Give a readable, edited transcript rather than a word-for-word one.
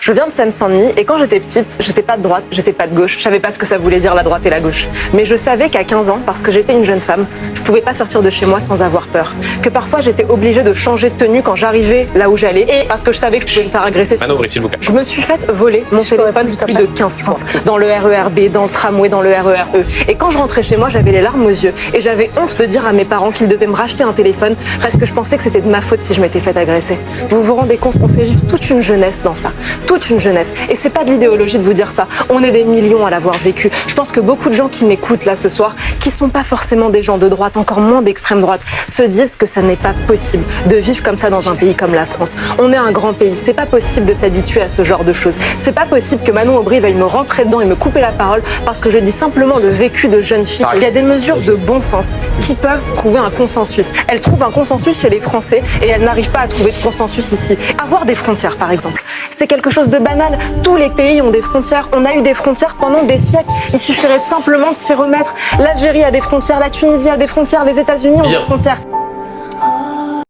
Je viens de Seine-Saint-Denis et quand j'étais petite, j'étais pas de droite, j'étais pas de gauche, je savais pas ce que ça voulait dire la droite et la gauche. Mais je savais qu'à 15 ans, parce que j'étais une jeune femme, je pouvais pas sortir de chez moi sans avoir peur. Que parfois j'étais obligée de changer de tenue quand j'arrivais là où j'allais et parce que je savais que je pouvais me faire agresser. Manobré, s'il vous plaît. Je me suis fait voler mon téléphone plus de 15 fois. Dans le RERB, dans le tramway, dans le RERE. Et quand je rentrais chez moi, j'avais les larmes aux yeux et j'avais honte de dire à mes parents qu'ils devaient me racheter un téléphone parce que je pensais que c'était de ma faute si je m'étais fait agresser. Vous vous rendez compte, on fait vivre toute une jeunesse dans ça. Toute une jeunesse. Et c'est pas de l'idéologie de vous dire ça. On est des millions à l'avoir vécu. Je pense que beaucoup de gens qui m'écoutent là ce soir, qui sont pas forcément des gens de droite, encore moins d'extrême droite, se disent que ça n'est pas possible de vivre comme ça dans un pays comme la France. On est un grand pays. C'est pas possible de s'habituer à ce genre de choses. C'est pas possible que Manon Aubry veuille me rentrer dedans et me couper la parole parce que je dis simplement le vécu de jeunes filles. Il y a des mesures de bon sens qui peuvent trouver un consensus. Elles trouvent un consensus chez les Français et elles n'arrivent pas à trouver de consensus ici. Avoir des frontières, par exemple, c'est quelque chose de banal. Tous les pays ont des frontières. On a eu des frontières pendant des siècles. Il suffirait simplement de s'y remettre. L'Algérie a des frontières, la Tunisie a des frontières, les États-Unis ont des frontières.